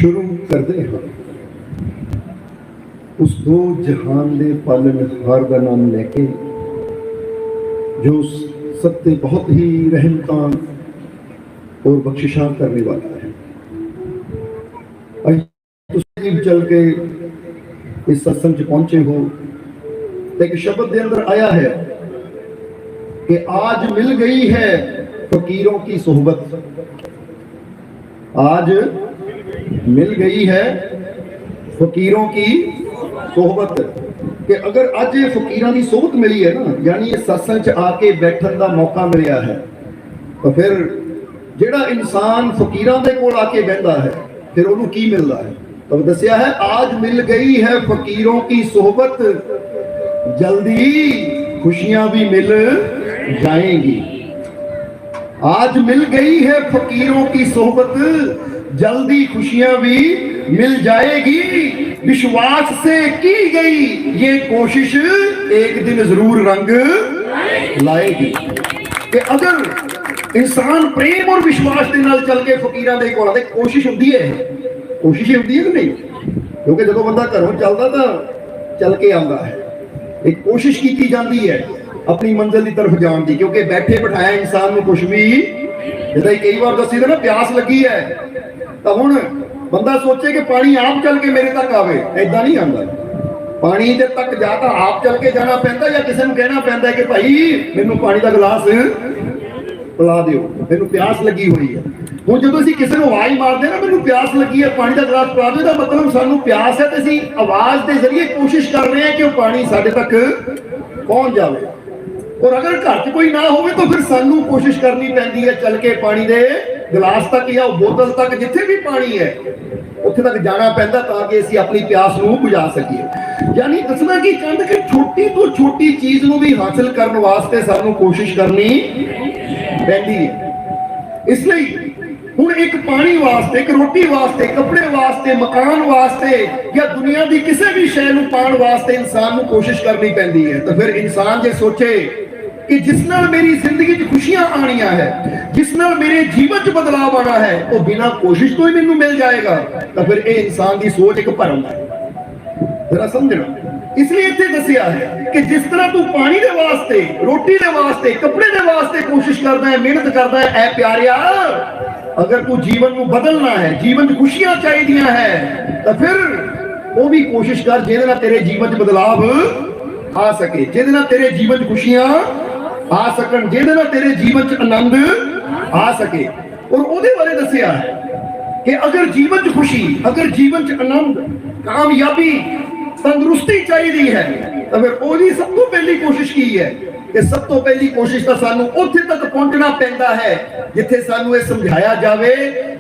शुरू करते हैं उस दो जहान दे पालनहार का नाम लेके जो सबसे बहुत ही रहमतान और बख्शिशा करने वाला है। चल के इस सत्संग च पहुंचे हो तो एक शब्द के अंदर आया है कि आज मिल गई है फकीरों की सोहबत। आज मिल गई है फकीरों की सोहबत कि अगर अज फकीरां की सोहबत मिली है ना, यानी सत्संग च आके बैठन का मौका मिलया है, तो फिर जिहड़ा इंसान फकीरां दे कोल आके बहता है फिर उन्होंने की मिलता है। तो दसिया है आज मिल गई है फकीरों की सोहबत, जल्दी खुशियां भी मिल जाएंगी। आज मिल गई है फकीरों की सोहबत, जल्दी खुशियां भी मिल जाएगी। विश्वास से की गई ये कोशिश एक दिन जरूर रंग लाएगी। कि अगर इंसान प्रेम और विश्वास के नाल चल के फकीरां दे कोल आवे, कोशिश होती है, कोशिश होती है कि नहीं? क्योंकि जो बंदा घरों चलता तो चल के आता है, एक कोशिश की जाती है अपनी मंजिल की तरफ जाने की। क्योंकि बैठे बिठाया इंसान में कुछ भी जिदा कई बार दसी ना प्यास लगी है तो हुण बंदा सोचे कि पानी आप चल के मेरे तक आवे, ऐदा नहीं आता। पानी दे तक जा तो आप चल के जाना पैंदा या किसी को कहना पैंदा कि भाई मैनू पानी का गिलास पिला दिओ, मैनू प्यास लगी हुई है। हुण जदों असीं किसी को आवाज़ मारते हैं ना मैनू प्यास लगी है पानी का गिलास पिला दिओ, तो मतलब सानू प्यास है तो असीं आवाज़ के जरिए कोशिश कर रहे हैं कि वो पानी साडे तक पहुंच जाए। और अगर घर च कोई ना हो तो फिर सानू कोशिश करनी पैंदी है चल के पानी दे गिलास तक या बोतल तक जिथे भी पानी है उत्थे तक जाना पैंदा ताकि असीं अपनी प्यास नूं बुझा सकीए। यानी दसना की चाहते कि छोटी तो छोटी चीज नूं भी हासिल करने वास्ते सानू कोशिश करनी पैंदी है। इसलिए हुण एक पानी वास्ते, एक रोटी वास्ते, कपड़े वास्ते, मकान वास्ते या दुनिया की किसी भी शय नूं पाउण वास्ते इंसान नूं कोशिश करनी पैंदी है। तो फिर इंसान जे सोचे कि जिस नाल मेरी जिंदगी च खुशियां आनियां है, जिस नाल मेरे जीवन च बदलाव आना है, वो बिना कोशिश तो ही मैनूं मिल जाएगा, तो फिर ये इंसान की सोच एक भरम है। जरा समझना। इसलिए इत्थे दसिया है कि जिस तरह तू पानी दे वास्ते, रोटी दे वास्ते, कपड़े दे वास्ते कोशिश करदा है, मेहनत करदा है, ऐ प्यारिया अगर तू जीवन को बदलना है, जीवन में खुशियां चाहिए है, तो फिर वो भी कोशिश कर जिहदे नाल तेरे जीवन च बदलाव आ सके, जिहदे नाल तेरे जीवन च खुशियां आ सकन, जिहदे नाल तेरे जीवन च आनंद आ सके। और ओहदे बारे दसिया है कि अगर जीवन च खुशी, अगर जीवन च आनंद, कामयाबी, तंदुरुस्ती चाहिए है, तो फिर ओहदी सब तो पहली कोशिश की है कि सब तो पहली कोशिश तो सानू उत्थे तक पहुंचना पैंदा है जिथे सानू ये समझाया जावे,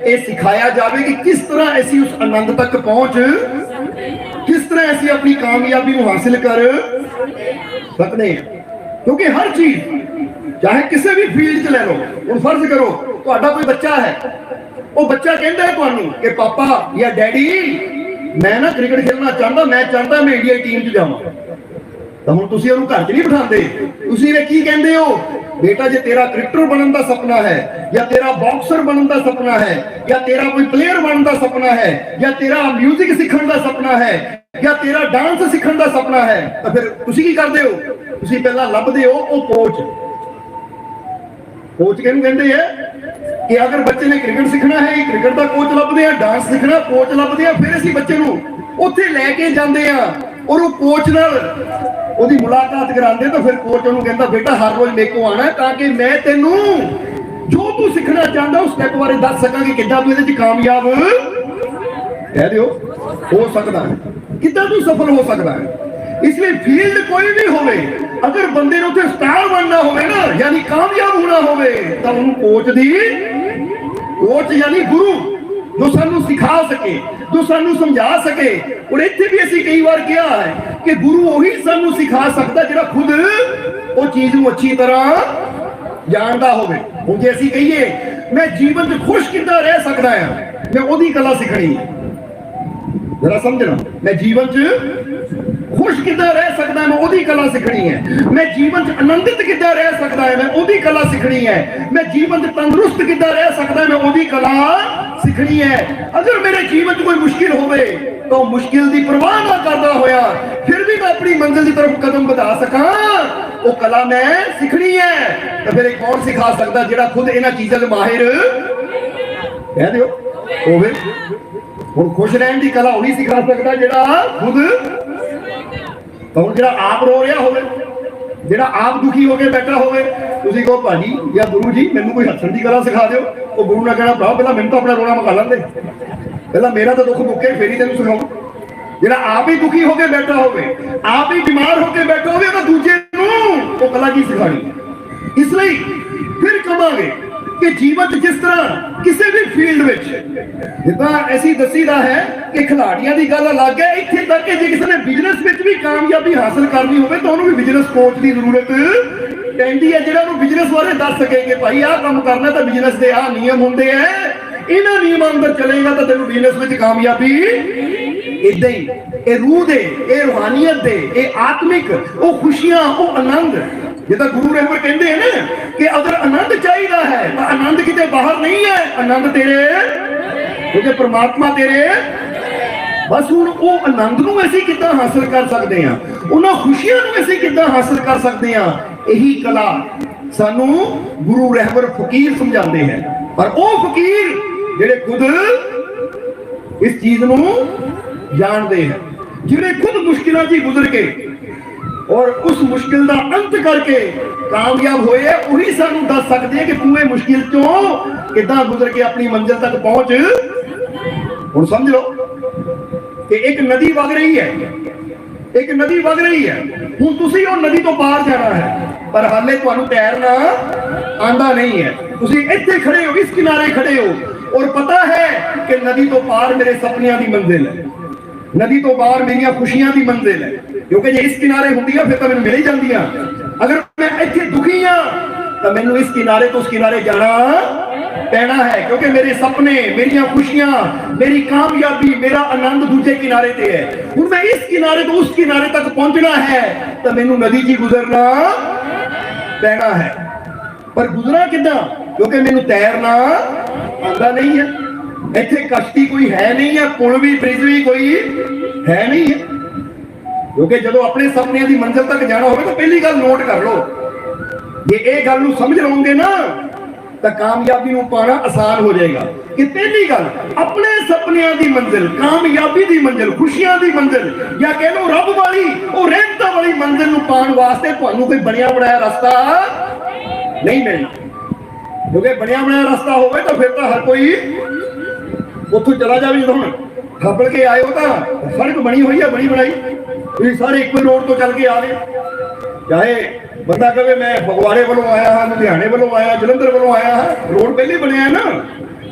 ये सिखाया जावे कि किस तरह ऐसी उस आनंद तक पहुंच, किस तरह ऐसी अपनी कामयाबी को हासिल कर सकते हैं। क्योंकि हर चीज चाहे किसी भी फील्ड च ले लो, हुण फर्ज करो तुहाडा कोई बच्चा है, वो बच्चा कहता है तुहानू कि पापा या डैडी मैं ना क्रिकेट खेलना चाहता, मैं चाहता मैं इंडिया टीम च जावां। तो हुण तुसीं उहनूं घर च नहीं बिठांदे, तुसीं वे की कहंदे हो बेटा जे तेरा क्रिकेटर बनने का सपना है, या तेरा बॉक्सर बनने का सपना है, या तेरा कोई प्लेयर बनने का सपना है, या तेरा म्यूजिक सीखने का सपना है, या तेरा डांस सीखने का सपना है, तो फिर तुसीं की करदे हो? तुसीं पहला लभदे हो वो कोच। कोच किहनूं कहंदे हैं कि अगर बच्चे ने क्रिकेट सीखना है क्रिकेट का कोच लभदे हैं, डांस सीखना कोच लभदे हैं, फिर असीं बच्चे नूं उत्थे लैके जांदे आ और वो कोच नाल ओदी मुलाकात करांदे। तो फिर कोच उन्होंने कहता बेटा हर रोज मेरे को आना है ताकि मैं तेनू जो तू सीखना चाहता उस स्टेप बारे दस सकां कि किद्दां तू इहदे च कामयाब कह दिओ हो सकदा है, किद्दां तू सफल हो सकदा है। इसलिए फील्ड कोई भी होवे, अगर बंदे ने उत्थे स्टार बनना होवे ना, यानी कामयाब होना होवे, तो उन कोच दी, कोच यानी गुरु जो सानू सिखा सके, जो सानू समझा सके। और इत्थे भी असीं कई बार कहा है कि गुरु वही सानू सिखा सकता जिहड़ा खुद वो चीज नूं अच्छी तरह जानदा होवे। हुण जे असीं कहिए मैं जीवन च खुश किद्दां रह सकदा हां, मैं ओदी कला सिखणी है। जरा समझना, मैं जीवन च खुश किद्दां रह सकदा मैं ओदी कला सीखनी है। मैं जीवन च आनंदित किद्दां रह सकदा है मैं ओदी कला सीखनी है। मैं जीवन च तंदुरुस्त किद्दां रह सकदा मैं ओदी कला सीखनी है। अगर मेरे जीवन च कोई मुश्किल होवे तो मुश्किल की परवाह ना करदा होया फिर भी मैं अपनी मंजिल की तरफ कदम बढ़ा सकां, वो कला मैं सीखनी है। तो फिर कौन सिखा सकता जिहड़ा खुद इन्हां चीज़ां दे माहिर कह दिओ होवे। हुण खुश रहने की कला वही सिखा सकता जिहड़ा खुद, तो हुण जिहड़ा आप रो रहा होवे, जिहड़ा आप दुखी होकर बैठा होवे, तुसीं कहो भाजी या गुरु जी मैनूं कोई हੱਸਣ की कला सिखा दिओ, वो गुरु ने कहना भरा पहला मैनूं तो अपना रोना मुका लैंदे, पहला मेरा तो दुख मुक्के फिर ही तैनूं सिखाऊं। जिहड़ा आप ही दुखी होकर बैठा होवे, आप ही बीमार होकर बैठा होवे, तो दूजे नूं वो कला की सिखानी। इसलिए फिर कहांगे कि जीवन जिस तरह किसी भी फील्ड में जिद्दां असीं दसीदा है कि खिलाड़ियों की गल अलग है, इत्थे तक कि जे किसी ने बिजनेस में भी कामयाबी हासिल करनी होवे तो उन्होंने भी बिजनेस कोच की जरूरत पैंदी है, जिहड़ा उन्होंने बिजनेस बारे दस सके कि भाई आह काम करना तो बिजनेस के आह नियम होंदे है, इन्हां नियमां अंदर चलेगा तो तेनों बिजनेस में कामयाबी इदां ही। ये रूह दे, ये रूहानियत दे, ये आत्मिक वो खुशियां वो आनंद, जिदा गुरु रहबर कहते हैं ना कि अगर आनंद चाहिए है तो आनंद किते बाहर नहीं है, आनंद तेरे क्योंकि परमात्मा तेरे। बस हुण वो आनंद नूं असीं किद्दां हासिल कर सकते हैं, उन्हां खुशियां नूं असीं किद्दां हासिल कर सकते हैं, यही कला सानू गुरु रहबर फकीर समझाते हैं। पर वो फकीर जिहड़े खुद इस चीज नूं जानते हैं, जिहड़े खुद मुश्किलों से गुजर के और उस मुश्किल का अंत करके कामयाब होए, वही सानू दस सकते हैं कि तू ये मुश्किल चों किद्दां गुजर के अपनी मंजिल तक पहुंच। हुण समझ लो कि एक नदी वग रही है, एक नदी वग रही है, हुण तुसीं वो नदी तो पार जाना है पर हाले तुहानू तैरना आंदा नहीं है, तुसीं इत्थे खड़े हो, इस किनारे खड़े हो और पता है कि नदी तो पार मेरे सपनियां दी मंजिल है, नदी तो पार मेरिया खुशियां दी मंजिल है, क्योंकि जे इस किनारे होंदियां फिर तो मैनूं मिल ही जांदियां। अगर मैं इत्थे दुखी हां तो मैनूं इस किनारे तो उस किनारे जाना पैना है, क्योंकि मेरे सपने, मेरिया खुशियां, मेरी कामयाबी, मेरा आनंद दूजे किनारे ते है। हुण मैं इस किनारे तो उस किनारे तक पहुंचना है तो मैनूं नदी जी गुजरना पैना है। पर गुजरा किद्दां? क्योंकि मैनूं तैरना आंदा नहीं है, इत्थे कश्ती कोई है नहीं है, पुल भी ब्रिज भी कोई है नहीं है। क्योंकि जो अपने सपने की मंजिल तक जाना हो तो पहली गल नोट कर लो, जे ये गल नूं समझ लोगे ना तो कामयाबी नूं पाना आसान हो जाएगा। कि पहली गल अपने सपनियां की मंजिल, कामयाबी की मंजिल, खुशियां की मंजिल या कह लो रब वाली और रहमतां वाली मंजिल नूं पाण वास्ते तुहानूं कोई बनिया बनाया रास्ता नहीं मिलना। क्योंकि बनिया बनाया रास्ता होवे तो फिर तो हर कोई उतों चला जाए। तो हम खपड़ के आए हो तो सड़क बनी हुई है, बनी बनाई, तुम सारे एक रोड तो चल के आ गए। चाहे बंदा कहे मैं फगवाड़े वालों आया हाँ, लुधियाने वालों आया, जलंधर वालों आया हाँ, रोड पहले बनया है ना।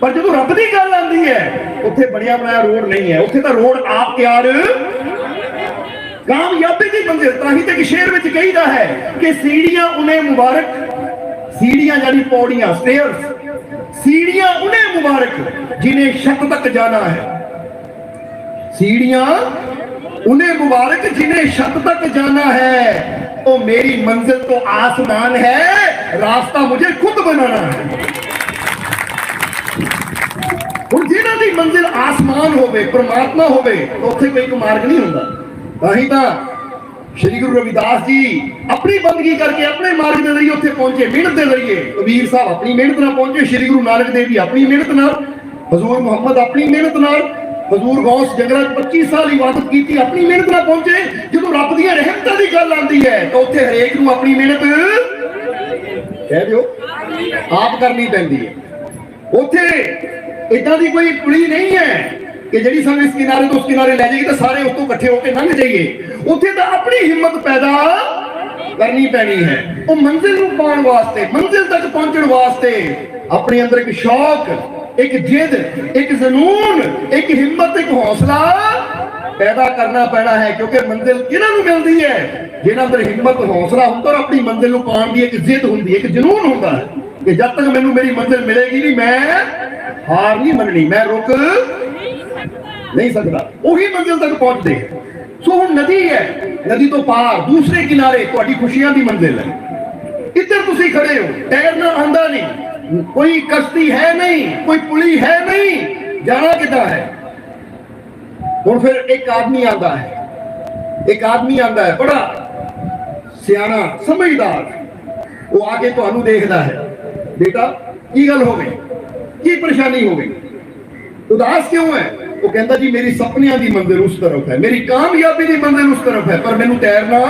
पर जो रब की गल आती है उत्थे बनिया बनाया रोड नहीं है, उत्थे तो रोड आप तैयार। कामयाबी की मंजिल ताही तक शेर में कहीदा है कि सीढ़ियां उन्हें मुबारक, सीढ़ियां यानी पौड़ियां, स्टेयर्स, सीढ़ियां उन्हें मुबारक जिन्हें छत तक जाना है, सीढ़ियां उन्हें मुबारक जिन्हें छत तक जाना है। तो मेरी मंजिल तो आसमान है, रास्ता मुझे खुद बनाना है। और जिन्हां दी मंजिल आसमान होवे, परमात्मा होवे, तो उत्थे कोई मार्ग नहीं हुंदा। ताही तां श्री गुरु रविदास जी अपनी बंदगी करके अपने मार्ग के जरिए उत्थे पहुंचे, मेहनत के जरिए। कबीर साहब अपनी मेहनत नाल पहुंचे, श्री गुरु नानक देव जी अपनी मेहनत नाल, हजूर मुहम्मद अपनी मेहनत नाल, हजूर गौस जंगल 25 साल इबादत की अपनी मेहनत नाल पहुंचे। जो रब दी रहमतां दी गल आती है तो उत्थे हरेक नूं अपनी मेहनत कह दिओ आप करनी पैंदी है। उत्थे इदां दी कोई पुली नहीं है कि जिहड़ी सानूं इस किनारे तो उस किनारे लै जाएगी तो सारे उस तों इकट्ठे होकर लंघ जाइए। उत्थे तो अपनी हिम्मत पैदा करनी पैनी है। वो मंजिल नूं पाउण वास्ते, मंजिल तक पहुंचण वास्ते अपने अंदर एक शौक, एक जिद, एक जुनून, एक हिम्मत, एक हौसला पैदा करना पैना है। क्योंकि मंजिल किन्हां नूं मिलदी है? जिन्हां अंदर हिम्मत, हौसला हुंदा और अपनी मंजिल नूं पाउण दी एक जिद हुंदी है, एक जुनून हुंदा है कि जब तक मैनूं मेरी मंजिल मिलेगी नहीं मैं हार नहीं मननी, मैं रुक नहीं सकता। वही मंजिल तक पहुंचते सो हुण नदी है, नदी तो पार दूसरे किनारे तुहाडी खुशियां दी मंजिल है। इधर तुसी खड़े हो, तैरना आंदा नहीं, कोई कश्ती है नहीं, कोई पुली है नहीं, जाना कितना है। हुण फिर एक आदमी आंदा है, एक आदमी आंदा है बड़ा सियाना समझदार, वो आके तुहानू देखदा है, बेटा की गल हो गई, की परेशानी हो गई, उदास क्यों है। वो कहता जी मेरी सपनियां दी मंजिल उस तरफ है, मेरी कामयाबी दी मंजिल उस तरफ है, पर मैनू तैरना,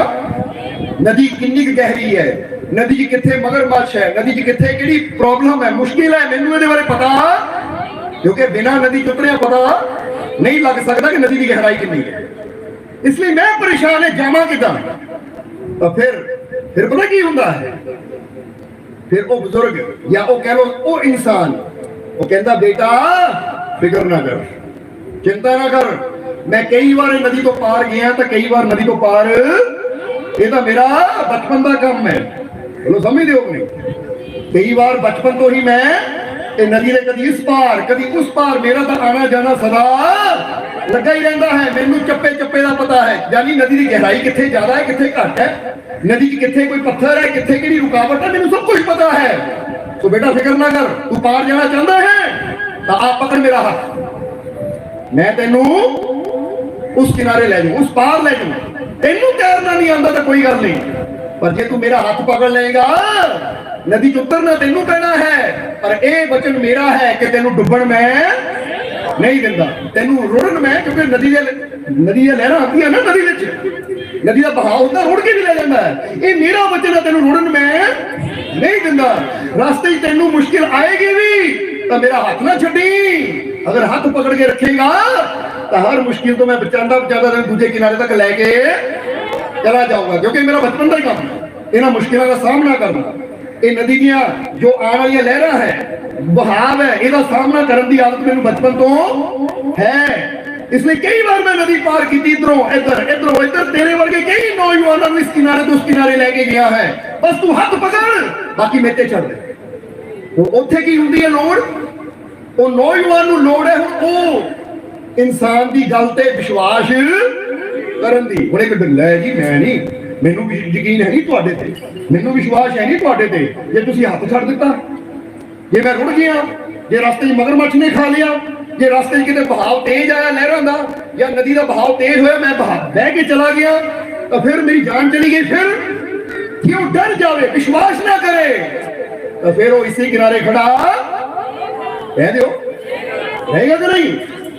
नदी कितनी गहरी है, नदी च किथे मगरमच्छ है, नदी च किथे केड़ी प्रॉब्लम है, मुश्किल है, मैनू इहदे बारे पता, क्योंकि बिना नदी चुतरिया पता नहीं लग सकता कि नदी की गहराई कितनी है, इसलिए मैं परेशान है, जावां किदां। तो फिर पता की हुंदा है, फिर वो बुजुर्ग या वो कह लो वो इंसान, वो कहता बेटा फिक्र ना कर, चिंता ना कर, मैं कई बार नदी तो पार गया तो कई बार नदी तो पार, ये तो मेरा बचपन का काम है। बोलो समझते हो नहीं, कई बार बचपन तो ही मैं नदी ने कभी इस पार कभी उस पार, मेरा तो आना जाना सदा लगा ही रहता है, मैनू चप्पे चप्पे का पता है, यानी नदी की गहराई कितने ज्यादा है कितने घट है, नदी की कितने कोई पत्थर है कितने की रुकावट है, मैनू सब कुछ पता है। तो बेटा फिक्र ना कर, तू पार जाना चाहता है तो आप पकड़ मेरा हाथ, मैं तेनू उस किनारे ले जाऊं, उस पार ले जाऊं। तेनू तैरना नहीं आता तो कोई गल नहीं, पर जे तू मेरा हाथ पकड़ लेगा नदी च उतरना तेनू पैना है, पर यह वचन मेरा है कि तेनू डुबण मैं नहीं दिंदा, तेनू रुड़न मैं, क्योंकि नदी लहर आती है ना, नदी का बहाव होता रुड़ के भी ले जाता है, ये मेरा वचन है, तेनू रुड़न मैं नहीं दिंदा। रास्ते तेनू मुश्किल आएगी भी तो मेरा हाथ ना छड्डी, अगर हाथ पकड़ के रखेगा तो हर मुश्किल तो मैं बचाता बचाता दूसरे किनारे तक लेके चला जाऊंगा, क्योंकि मेरा बचपन का ही काम है इन्हां मुश्किलों का सामना करना। ये नदी दियां जो आने वाली लहरां है, बहाव है, इसका सामना करने की आदत मेरे बचपन तो है, इसलिए कई बार मैं नदी पार की, इधरों इधर इधरों इधर, तेरे वर्गे कई नौजवानों को इस किनारे तो उस किनारे लेके गया है, बस तू हाथ पकड़ बाकी मेते छड़ दे। तो उत्थे की हुंदी है लोड़, वो नौजवान नूं लोड़ है हुण वो इंसान की गल ते विश्वास करन दी। हुण एक लै जी मैं नहीं, मैनू यकीन है नहीं तुहाडे ते, मैनू विश्वास है नहीं तुहाडे ते, जे तुसीं हाथ छड़ दिता, जे मैं रुड़ गया, जे रास्ते मगरमच्छ ने खा लिया, जे रास्ते किते बहाव तेज आया लहरां दा या नदी का बहाव तेज होया, मैं बह के चला गया तो फिर मेरी जान चली गई, फिर क्यों डर जावे, विश्वास ना करे तो फिर वो इसी किनारे खड़ा कह दियो रहेगा कि नहीं,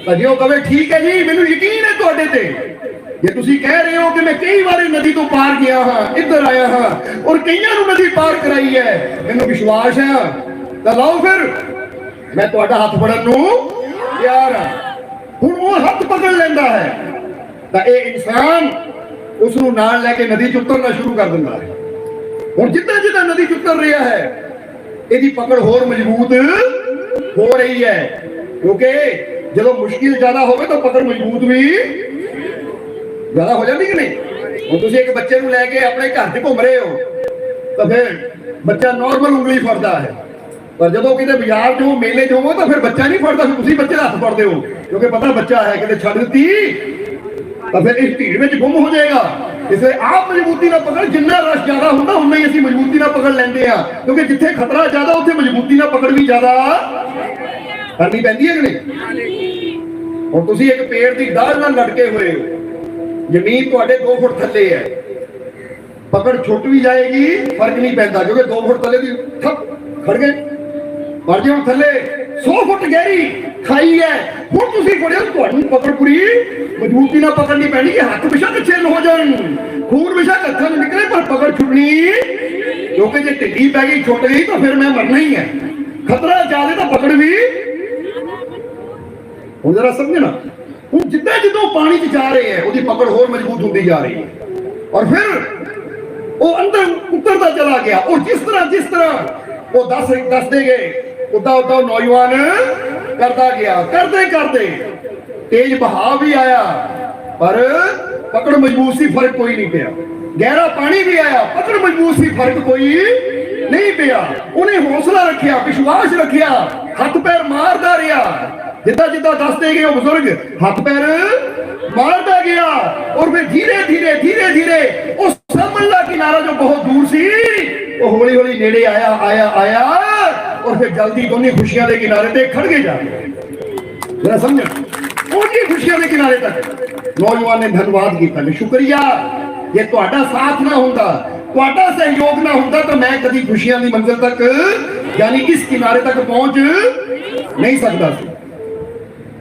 तो जो कहे ठीक है जी मैनू यकीन है तुहाडे ते, जे तुसी कह रहे हो कि मैं कई बार नदी तो पार गया हाँ, इधर आया हाँ और कईयां नूं नदी पार कराई है, मैनू विश्वास है, तो लाओ फिर मैं तुहाडा हाथ फड़न नूं तैयार हाँ। हुण वो हाथ पकड़ लेंदा है तो ये इंसान उसनूं नाल लैके नदी च उतरना शुरू कर दिंदा है। हुण जिद्दां जिद्दां नदी च उतर रहा है, इसकी पकड़ होर मजबूत हो रही है, क्योंकि जब मुश्किल ज्यादा हो तो पकड़ मजबूत भी ज्यादा हो जाती कि नहीं। और तुम एक बच्चे को लैके अपने घर से घूम रहे हो तो फिर बच्चा नॉर्मल उंगली फड़ता है, पर जो कि बाजार जो मेले जो हो तो फिर बच्चा नहीं फड़ता, फिर बच्चे का हथ फड़ते हो, क्योंकि पता बच्चा है कि छड़ दी तो फिर इस भीड़ में गुम हो जाएगा। इसलिए आप मजबूती ना पकड़, जिन्ना रश ज्यादा होता उन्ना ही असं मजबूती ना पकड़ लेंगे हैं, क्योंकि जिथे खतरा ज्यादा उत्थे मजबूती ना पकड़ भी ज्यादा करनी पैंदी है कि नहीं। और तुसी एक पेड़ की डाल नाल लटके हुए हो, जमीन तुहाडे 2 फुट थले है, पकड़ छुट भी जाएगी फर्क नहीं पैंदा, क्योंकि 2 फुट थले भी ठप खड़ गए, पर जो थले 100 फुट गहरी खाई है, हुण तुसी फड़ियो तुहानू पकड़ पूरी मजबूती ना पकड़नी पैनी कि हाथ बेशक अच्छे हो जान, खून बेशक हत्थों में निकले, पर पकड़ छुटनी, क्योंकि जे ढिल्ली पै गई छुट गई तो फिर मैं मरना ही है, खतरा ज्यादा तो पकड़ भी। हुण जरा समझना, हुण जिद्दां जिद्दां पानी च जा रहे हैं उसकी पकड़ होर मजबूत होती जा रही है, और फिर वो अंदर उतरता चला गया, और जिस तरह वो दसते गए उदा उदा नौजवान करता गया, करते करते तेज बहाव भी आया पर पकड़ मजबूत सी, फर्क कोई नहीं पिया, गहरा पानी भी आया पकड़ मजबूत सी, फर्क कोई नहीं पिया। उन्हें हौसला रखिया, विश्वास रखिया, हाथ पैर मारदा रहा, जिदा जिदा दसते गए बुजुर्ग हाथ पैर मारता गया और फिर धीरे धीरे धीरे धीरे उस समझला किनारा जो बहुत दूर सी वो हौली हौली नेड़े आया आया आया और फिर जल्दी दोनों खुशियां के किनारे पे खड़ गए जाके जरा समझ उनकी खुशियां के किनारे तक नौजवान ने धन्यवाद किया कि शुक्रिया ये ਤੁਹਾਡਾ साथ ना होता ਤੁਹਾਡਾ सहयोग ना होता तो मैं कभी खुशियां की मंजिल तक यानी इस किनारे तक पहुंच नहीं सकता सी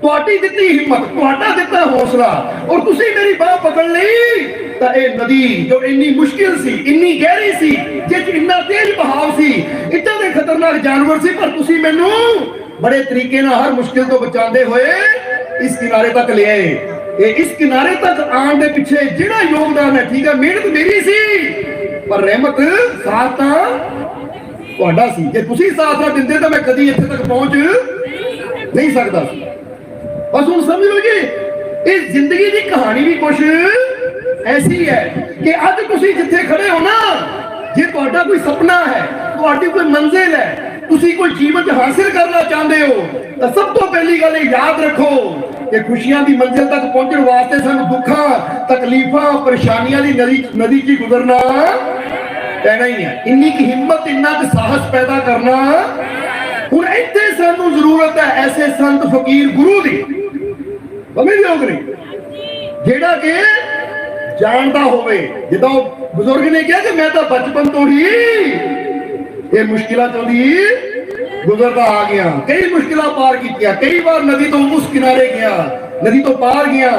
ਤੁਹਾਡੀ ਦਿੱਤੀ ਹਿੰਮਤ ਤੁਹਾਡਾ ਦਿੱਤਾ ਹੌਸਲਾ ਔਰ ਤੁਸੀਂ ਮੇਰੀ ਬਾਹ ਪਕੜ ਲਈ ਤਾਂ ਇਹ ਨਦੀ ਜੋ ਇੰਨੀ ਮੁਸ਼ਕਿਲ ਸੀ ਇੰਨੀ ਗਹਿਰੀ ਸੀ ਜਿਸ ਇੰਨਾ ਤੇਜ਼ ਬਹਾਵ ਸੀ ਇੱਦਾਂ ਦੇ ਖਤਰਨਾਕ ਜਾਨਵਰ ਸੀ ਪਰ ਤੁਸੀਂ ਮੈਨੂੰ ਬੜੇ ਤਰੀਕੇ ਨਾਲ ਹਰ ਮੁਸ਼ਕਿਲ ਤੋਂ ਬਚਾਉਂਦੇ ਹੋਏ ਇਸ ਕਿਨਾਰੇ ਤੱਕ ਲੈ ਆਏ ਇਹ ਇਸ ਕਿਨਾਰੇ ਤੱਕ ਆਉਣ ਦੇ ਪਿੱਛੇ ਜਿਹੜਾ ਯੋਗਦਾਨ ਹੈ ਠੀਕ ਹੈ ਮਿਹਨਤ ਮੇਰੀ ਸੀ ਪਰ ਰਹਿਮਤ ਸਾਥ ਤਾਂ ਤੁਹਾਡਾ ਸੀ ਜੇ ਤੁਸੀਂ ਸਾਥ ਨਾ ਦਿੰਦੇ ਤਾਂ ਮੈਂ ਕਦੀ ਇੱਥੇ ਤੱਕ ਪਹੁੰਚ ਨਹੀਂ ਸਕਦਾ ਸੀ बस हम समझ लो जी इस जिंदगी की कहानी भी कुछ ऐसी है कि अज तुसी जिथे खड़े हो ना जे तुहाडा कोई सपना है तुहाडी कोई मंजिल है तुसी कोई जीवन हासिल करना चाहते हो तो सब तो पहली गल याद रखो कि खुशियां की मंजिल तक पहुंचने वास्ते सानू दुखा तकलीफा परेशानियां की नदी च गुजरना पैना ही है इन्नी की हिम्मत इन्ना क साहस पैदा करना हुण इत्थे सानू जरूरत है ऐसे संत फकीर गुरु दी लोग ने जेड़ा के जानता होवे जिदा बुजुर्ग ने कहा कि मैं तो बचपन तो ही ये मुश्किल चलती गुजरता आ गया कई मुश्किल पार की कई बार नदी तो उस किनारे गया नदी तो पार गया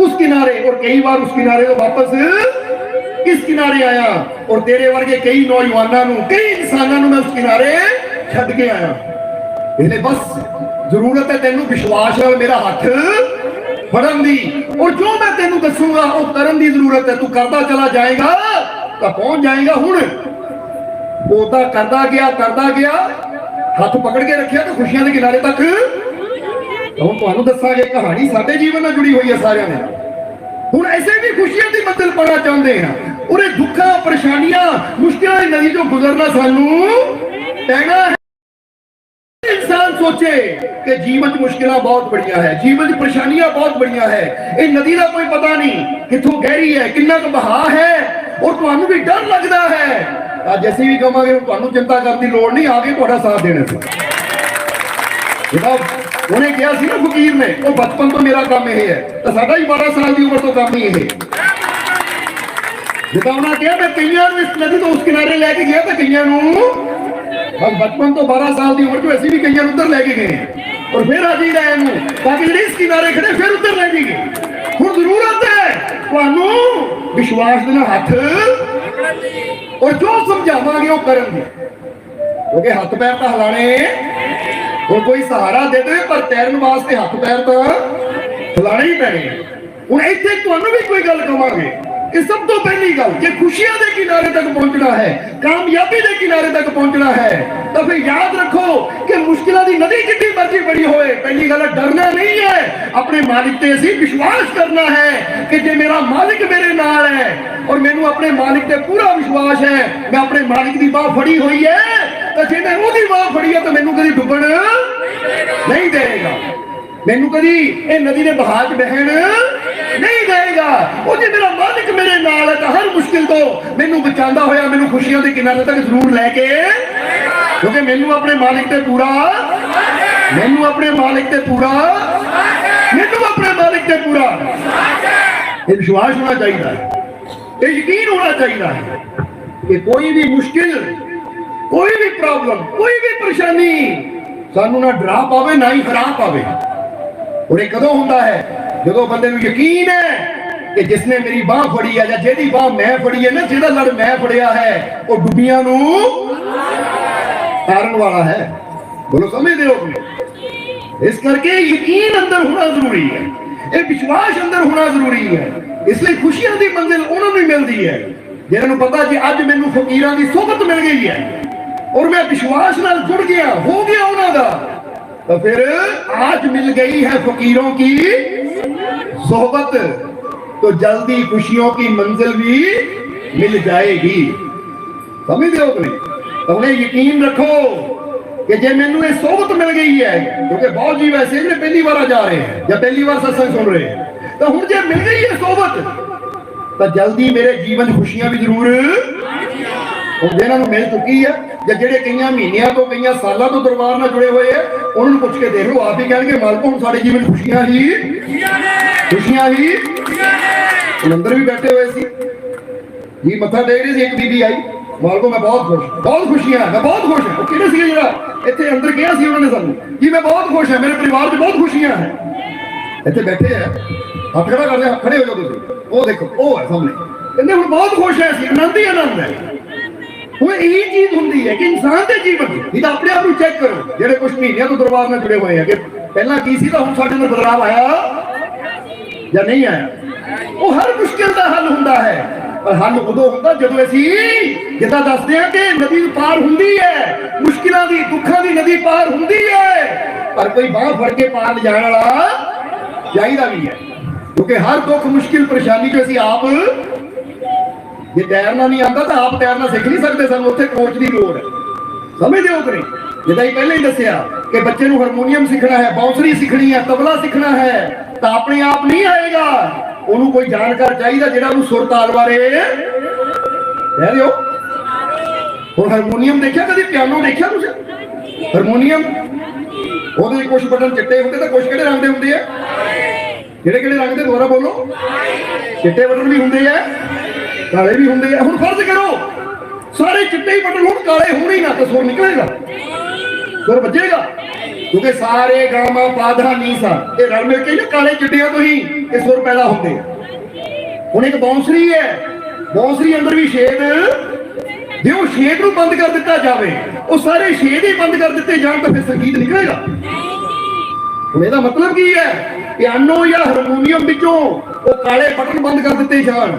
उस किनारे और कई बार उस किनारे तो वापस इस किनारे आया और तेरे वर्गे कई नौजवानों कई इंसानों मैं उस किनारे छड़ के आया इन्हें बस जरूरत है तेनू विश्वास नाल मेरा हाथ फड़न दी और जो मैं तेनू दसूंगा वो करन दी जरूरत है तू करता चला जाएगा तो पहुंच जाएगा हुण ओदा करता गया हाथ पकड़ के रखिया तो खुशियां के किनारे तक हुण तुहानू दसांगे कहानी साडे जीवन नाल जुड़ी हुई है सारियां ने हुण ऐसे भी खुशियां दी मंजिल पाना चाहते हैं और दुखा परेशानियां मुश्किलों की नदी जो गुजरना सानू पैना है इंसान सोचे कि जीवन च मुश्किल बहुत बढ़िया है जीवन च परेशानियां बहुत बढ़िया है ये नदी का कोई पता नहीं कितों गहरी है कितना का बहा है और तुहानू भी डर लगता है आज जैसे भी कहांगे तुहानू चिंता करने की लोड़ नहीं आगे तुहाडा साथ देने से उन्हें कहा सी ना फकीर ने वो बचपन तो मेरा काम यह है तो साडा ही 12 साल की उम्र तो काम ही यह जिदा उन्हें कहा मैं कईयां नूं इस नदी तो उस किनारे लैके गया तो कईयां नूं बस बचपन तो 12 साल की उम्र तो ऐसी भी कई उधर लेके गए और फिर आ जाइए ताकि जो इस किनारे खड़े फिर उधर ले जाइए हुण जरूरत है तुहानू विश्वास देना हाथ और जो समझावांगे वो करनगे क्योंकि हाथ पैर तो हिलाने और कोई सहारा दे दे पर तैरन वास्ते हाथ पैर तो हिलाने ही पैने हुण इत्थे तुहानू भी कोई गल कहांगे कि सब तो पहली गल कि खुशियां के किनारे तक पहुंचना है कामयाबी के किनारे तक पहुंचना है तो फिर याद रखो कि मुश्किलों की नदी जितनी मर्जी बड़ी होए पहली गल डरना नहीं है अपने मालिक पे असीं विश्वास करना है कि जे मेरा मालिक मेरे नाल है और मैनू अपने मालिक पे पूरा विश्वास है मैं अपने मालिक की बाह फड़ी हुई है तो जे मैं उसकी बाह फड़ी है तो मैनू कभी डुबण नहीं देगा मैनू कभी ये नदी के बहा च बहन नहीं देगा वो जे मेरा मालिक मेरे नाल है तो हर मुश्किल तो मैनू बचांदा होया मैनू खुशियां के किनारे तक जरूर लैके क्योंकि मैनू अपने मालिक ते पूरा मैनू अपने मालिक ते पूरा ये विश्वास होना चाहिए ये यकीन होना चाहिए कि कोई भी मुश्किल कोई भी प्रॉब्लम कोई भी परेशानी सानू ना डरा पावे ना ही हरा पावे और ये कदों होता है जो बंदे नूं यकीन है कि जिसने मेरी बाह फड़ी है या जेदी बाह मैं फड़ी है ना जेदा लड़ मैं फड़िया है वो डुबियां नूं तारन वाला है बोलो समझदे हो इस करके यकीन अंदर होना जरूरी है ये विश्वास अंदर होना जरूरी है इसलिए खुशियां की मंजिल उन्होंने मिलती है जिन्होंने पता कि अज मैनू फकीरां की सोहबत मिल गई है और मैं विश्वास नाल जुड़ गया हो गया उन्होंने तो फिर आज मिल गई है फकीरों की सोहबत तो जल्दी खुशियों की मंजिल भी मिल जाएगी समझ रहे हो तो उन्हें यकीन रखो कि जे मैनू ये सोबत मिल गई है, क्योंकि बहुत जी वैसे ਜਿਹੜੇ ਪਹਿਲੀ ਵਾਰ ਜਾ ਰਹੇ हैं या पहली बार सत्संग सुन रहे हैं, तो हुण जे मिल गई है सोबत तो जल्दी मेरे जीवन च खुशियां भी जरूर ਹੁਣ ਜਿਹਨਾਂ ਨੂੰ ਮਿਲ ਚੁੱਕੀ ਹੈ ਜਾਂ ਜਿਹੜੇ ਕਈਆਂ ਮਹੀਨਿਆਂ ਤੋਂ ਕਈਆਂ ਸਾਲਾਂ ਤੋਂ ਦਰਬਾਰ ਨਾਲ ਜੁੜੇ ਹੋਏ ਆ, ਉਹਨਾਂ ਨੂੰ ਪੁੱਛ ਕੇ ਦੇਖ ਲਓ, ਆਪ ਹੀ ਕਹਿਣਗੇ ਮਾਲਕੋ ਹੁਣ ਸਾਡੇ ਜੀਵਨ ਖੁਸ਼ੀਆਂ ਹੀ ਅੰਦਰ ਵੀ ਬੈਠੇ ਹੋਏ ਸੀ ਜੀ, ਮੱਥਾ ਟੇਕ ਰਹੀ ਸੀ, ਇੱਕ ਬੀਬੀ ਆਈ, ਮਾਲਕੋ ਮੈਂ ਬਹੁਤ ਖੁਸ਼, ਬਹੁਤ ਖੁਸ਼ੀਆਂ, ਮੈਂ ਬਹੁਤ ਖੁਸ਼ ਹਾਂ। ਉਹ ਕਿਹੜੇ ਸੀ ਜਿਹੜਾ ਇੱਥੇ ਅੰਦਰ ਗਿਆ ਸੀ, ਉਹਨਾਂ ਨੇ ਸਾਨੂੰ ਜੀ ਮੈਂ ਬਹੁਤ ਖੁਸ਼ ਹਾਂ, ਮੇਰੇ ਪਰਿਵਾਰ 'ਚ ਬਹੁਤ ਖੁਸ਼ੀਆਂ ਹੈ। ਇੱਥੇ ਬੈਠੇ ਆ, ਹੱਥ ਖੜਾ ਕਰਦੇ ਆ, ਖੜੇ ਹੋ ਜਾਓ ਤੁਸੀਂ, ਉਹ ਦੇਖੋ ਉਹ ਹੈ ਸਾਹਮਣੇ, ਕਹਿੰਦੇ ਹੁਣ ਬਹੁਤ ਖੁਸ਼ ਹੈ ਅਸੀਂ, ਆਨੰਦ ਹੀ ਆਨੰਦ ਹੈ। ਹੁਣ ਇਹੀ ਚੀਜ਼ ਹੁੰਦੀ ਹੈ ਕਿ ਇਨਸਾਨ ਦੇ ਜੀਵਨ ਇਹਦਾ ਆਪਣੇ ਆਪ ਨੂੰ ਚੈੱਕ ਕਰੋ, ਜਿਹੜੇ ਕੁਝ ਮਹੀਨਿਆਂ ਤੋਂ ਦਰਬਾਰ ਨਾਲ ਜੁੜੇ ਹੋਏ ਆ ਕਿ ਪਹਿਲਾਂ ਕੀ ਸੀ ਤਾਂ ਹੁਣ ਸਾਡੇ ਨਾਲ ਬਦਲਾਅ ਆਇਆ ਜਾਂ ਨਹੀਂ ਆਇਆ। ਉਹ ਹਰ ਮੁਸ਼ਕਿਲ ਦਾ ਹੱਲ ਹੁੰਦਾ ਹੈ, ਪਰ ਹੱਲ ਉਦੋਂ ਹੁੰਦਾ ਜਦੋਂ ਅਸੀਂ ਜਿੱਦਾਂ ਦੱਸਦੇ ਆ ਕਿ ਨਦੀ ਪਾਰ ਹੁੰਦੀ ਹੈ, ਮੁਸ਼ਕਿਲਾਂ ਦੀ ਦੁੱਖਾਂ ਦੀ ਨਦੀ ਪਾਰ ਹੁੰਦੀ ਹੈ, ਪਰ ਕੋਈ ਬਾਂਹ ਫੜ ਕੇ ਪਾਰ ਲਿਜਾਣ ਵਾਲਾ ਚਾਹੀਦਾ ਵੀ ਹੈ, ਕਿਉਂਕਿ ਹਰ ਦੁੱਖ ਮੁਸ਼ਕਿਲ ਪਰੇਸ਼ਾਨੀ ਚ ਅਸੀਂ ਆਪ ਜੇ ਤੈਰਨਾ ਨਹੀਂ ਆਉਂਦਾ ਤਾਂ ਆਪ ਤੈਰਨਾ ਸਿੱਖ ਨਹੀਂ ਸਕਦੇ, ਸਾਨੂੰ ਉੱਥੇ ਕੋਚ ਦੀ ਲੋੜ ਹੈ। ਸਮਝਦੇ ਹੋ ਕਿ ਨਹੀਂ? ਜਿੱਦਾਂ ਹੀ ਪਹਿਲਾਂ ਹੀ ਦੱਸਿਆ ਕਿ ਬੱਚੇ ਨੂੰ ਹਾਰਮੋਨੀਅਮ ਸਿੱਖਣਾ ਹੈ, ਬਾਂਸੁਰੀ ਸਿੱਖਣੀ ਹੈ, ਤਬਲਾ ਸਿੱਖਣਾ ਹੈ, ਤਾਂ ਆਪਣੇ ਆਪ ਨਹੀਂ ਆਏਗਾ, ਉਹਨੂੰ ਕੋਈ ਜਾਣਕਾਰ ਚਾਹੀਦਾ ਜਿਹੜਾ ਉਹਨੂੰ ਸੁਰ ਤਾਲ ਬਾਰੇ ਕਹਿ ਦਿਓ। ਹੁਣ ਹਾਰਮੋਨੀਅਮ ਦੇਖਿਆ ਕਦੀ, ਪਿਆਨੋ ਦੇਖਿਆ ਤੁਸੀਂ? ਹਾਰਮੋਨੀਅਮ ਉਹਦੇ ਕੁਝ ਬਟਨ ਚਿੱਟੇ ਹੁੰਦੇ ਤਾਂ ਕੁਝ ਕਿਹੜੇ ਰੰਗ ਦੇ ਹੁੰਦੇ ਆ? ਕਿਹੜੇ ਕਿਹੜੇ ਰੰਗ ਦੇ? ਦੁਬਾਰਾ ਬੋਲੋ। ਚਿੱਟੇ ਬਟਨ ਵੀ ਹੁੰਦੇ ਆ, ਕਾਲੇ ਵੀ ਹੁੰਦੇ ਆ। ਹੁਣ ਫਰਜ਼ ਕਰੋ ਸਾਰੇ ਚਿੱਟੇ ਹੀ ਬਟਨ ਹੁਣ ਕਾਲੇ ਹੋਣੇ ਹੀ ਨਾ, ਤਾਂ ਸੁਰ ਨਿਕਲੇਗਾ, ਸੁਰ ਵੱਜੇਗਾ, ਕਿਉਂਕਿ ਸਾਰੇ ਗਾਮਾ ਪਾਧਾ ਨੀਸਾ ਇਹ ਰਲ ਮਿਲ ਕੇ ਨਾ ਕਾਲੇ ਚਿੱਟਿਆਂ ਤੋਂ ਹੀ ਇਹ ਸੁਰ ਪੈਦਾ ਹੁੰਦੇ। ਹੁਣ ਇੱਕ ਬਾਂਸੁਰੀ ਹੈ, ਬਾਂਸੁਰੀ ਅੰਦਰ ਵੀ ਛੇਦ, ਜੇ ਉਹ ਛੇਦ ਨੂੰ ਬੰਦ ਕਰ ਦਿੱਤਾ ਜਾਵੇ, ਉਹ ਸਾਰੇ ਛੇਦ ਹੀ ਬੰਦ ਕਰ ਦਿੱਤੇ ਜਾਣ ਤਾਂ ਫਿਰ ਸੰਗੀਤ ਨਿਕਲੇਗਾ। ਹੁਣ ਇਹਦਾ ਮਤਲਬ ਕੀ ਹੈ? ਪਿਆਨੋ ਜਾਂ ਹਾਰਮੋਨੀਅਮ ਵਿੱਚੋਂ ਉਹ ਕਾਲੇ ਬਟਨ ਬੰਦ ਕਰ ਦਿੱਤੇ ਜਾਣ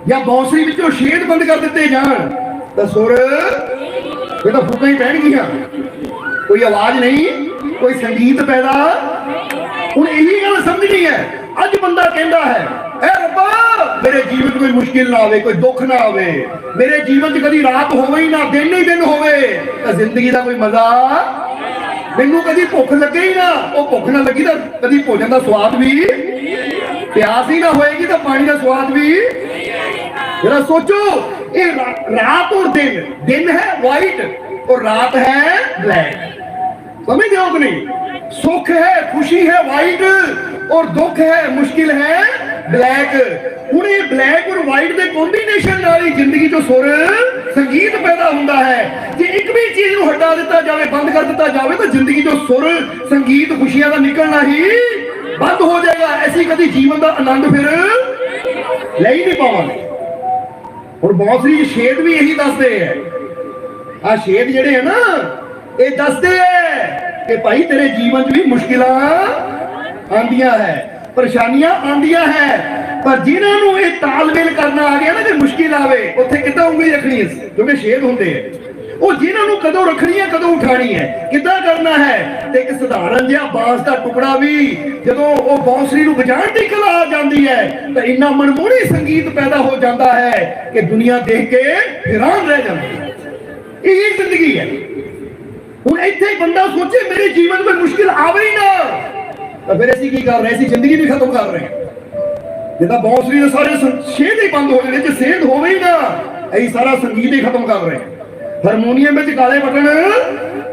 ਜਾਂ ਬਾਂਸੁਰੀ ਵਿੱਚੋਂ ਛੇਦ ਬੰਦ ਕਰ ਦਿੱਤੇ ਜਾਣ ਤਾਂ ਸੁਰ ਇਹ ਤਾਂ ਫੂਕਾਂ ਹੀ ਪੈਣਗੀਆਂ, ਕੋਈ ਆਵਾਜ਼ ਨਹੀਂ, ਕੋਈ ਸੰਗੀਤ ਪੈਦਾ। ਹੁਣ ਇਹੀ ਗੱਲ ਸਮਝਣੀ ਹੈ। ਅੱਜ ਬੰਦਾ ਕਹਿੰਦਾ ਹੈ ਐ ਰੱਬਾ ਮੇਰੇ ਜੀਵਨ 'ਚ ਕੋਈ ਮੁਸ਼ਕਿਲ ਨਾ ਆਵੇ, ਕੋਈ ਦੁੱਖ ਨਾ ਆਵੇ, ਮੇਰੇ ਜੀਵਨ 'ਚ ਕਦੀ ਰਾਤ ਹੋਵੇ ਹੀ ਨਾ, ਦਿਨ ਹੀ ਦਿਨ ਹੋਵੇ, ਤਾਂ ਜ਼ਿੰਦਗੀ ਦਾ ਕੋਈ ਮਜ਼ਾ, ਮੈਨੂੰ ਕਦੀ ਭੁੱਖ ਲੱਗੇ ਹੀ ਨਾ, ਉਹ ਭੁੱਖ ਨਾ ਲੱਗੀ ਤਾਂ ਕਦੀ ਭੋਜਨ ਦਾ ਸਵਾਦ ਵੀ, ਪਿਆਸ ਹੀ ਨਾ ਹੋਏਗੀ ਤਾਂ ਪਾਣੀ ਦਾ ਸਵਾਦ ਵੀ। जरा सोचो ये रात और दिन, दिन है व्हाइट और रात है ब्लैक, समझ गए हो कि नहीं? सुख है खुशी है व्हाइट और दुख है मुश्किल है ब्लैक। ਹੁਣ ਇਹ ਬਲੈਕ ਔਰ ਵਾਈਟ ਦੇ ਕੰਬੀਨੇਸ਼ਨ ਨਾਲ ਹੀ ਜ਼ਿੰਦਗੀ 'ਚੋਂ ਸੁਰ ਸੰਗੀਤ ਪੈਦਾ ਹੁੰਦਾ ਹੈ। ਜੇ ਇੱਕ ਵੀ ਚੀਜ਼ ਨੂੰ ਹਟਾ ਦਿੱਤਾ ਜਾਵੇ, ਬੰਦ ਕਰ ਦਿੱਤਾ ਜਾਵੇ, ਤਾਂ ਜ਼ਿੰਦਗੀ 'ਚੋਂ ਸੁਰ ਸੰਗੀਤ ਖੁਸ਼ੀਆਂ ਦਾ ਨਿਕਲਣਾ ਹੀ ਬੰਦ ਹੋ ਜਾਏਗਾ। ਅਸੀਂ ਕਦੀ ਜੀਵਨ ਦਾ ਆਨੰਦ ਫਿਰ ਲੈ ਹੀ ਨਹੀਂ ਪਾਵਾਂਗੇ। ਹੁਣ ਬਾਂਸੁਰੀ ਛੇਦ ਵੀ ਇਹੀ ਦੱਸਦੇ ਹੈ, ਆ ਛੇਦ ਜਿਹੜੇ ਹੈ ਨਾ ਇਹ ਦੱਸਦੇ ਹੈ ਕਿ ਭਾਈ ਤੇਰੇ ਜੀਵਨ 'ਚ ਵੀ ਮੁਸ਼ਕਿਲਾਂ ਆਉਂਦੀਆਂ ਹੈ, ਪਰੇਸ਼ਾਨੀਆਂ ਆਉਂਦੀਆਂ ਹੈ, ਪਰ ਜਿਨ੍ਹਾਂ ਨੂੰ ਇਹ ਤਾਲਮੇਲ ਕਰਨਾ ਆ ਗਿਆ ਨਾ ਕਿ ਮੁਸ਼ਕਿਲ ਆਵੇ, ਉੱਥੇ ਕਿੱਦਾਂ ਉਂਗਲੀ ਰੱਖਣੀ ਹੈ, ਕਿਉਂਕਿ ਛੇਦ ਹੁੰਦੇ ਹੈ। ਉਹ ਜਿਨ੍ਹਾਂ ਨੂੰ ਕਦੋਂ ਰੱਖਣੀ ਹੈ, ਕਦੋਂ ਉਠਾਣੀ ਹੈ, ਕਿੱਦਾਂ ਕਰਨਾ ਹੈ। ਤੇ ਇੱਕ ਸਧਾਰਨ ਜਿਹਾ ਬਾਂਸ ਦਾ ਟੁਕੜਾ ਵੀ ਜਦੋਂ ਉਹ ਬਾਂਸੁਰੀ ਨੂੰ ਵਜਾਉਣ ਦੀ ਕਲਾ ਆ ਜਾਂਦੀ ਹੈ ਤਾਂ ਇੰਨਾ ਮਨਮੋਹਣੀ ਸੰਗੀਤ ਪੈਦਾ ਹੋ ਜਾਂਦਾ ਹੈ ਕਿ ਦੁਨੀਆ ਦੇਖ ਕੇ ਹੈਰਾਨ ਰਹਿ ਜਾਂਦੀ ਹੈ। ਇਹ ਜ਼ਿੰਦਗੀ ਹੈ। ਹੁਣ ਇੱਥੇ ਬੰਦਾ ਸੋਚੇ ਮੇਰੇ ਜੀਵਨ ਵਿੱਚ ਮੁਸ਼ਕਿਲ ਆਵੇ ਹੀ ਨਾ, ਤਾਂ ਫਿਰ ਅਸੀਂ ਕੀ ਕਰ ਰਹੇ ਸੀ? ਜ਼ਿੰਦਗੀ ਵੀ ਖਤਮ ਕਰ ਰਹੇ ਹਾਂ। ਜਿੱਦਾਂ ਬਾਂਸੁਰੀ ਦੇ ਸਾਰੇ ਛੇਦ ਹੀ ਬੰਦ ਹੋ ਜਾਣੇ, ਜੇ ਸੇਧ ਹੋਵੇ ਹੀ ਨਾ, ਅਸੀਂ ਸਾਰਾ ਸੰਗੀਤ ਹੀ ਖਤਮ ਕਰ ਰਹੇ ਹਾਂ। ਹਾਰਮੋਨੀਅਮ ਵਿੱਚ ਕਾਲੇ ਬਟਨ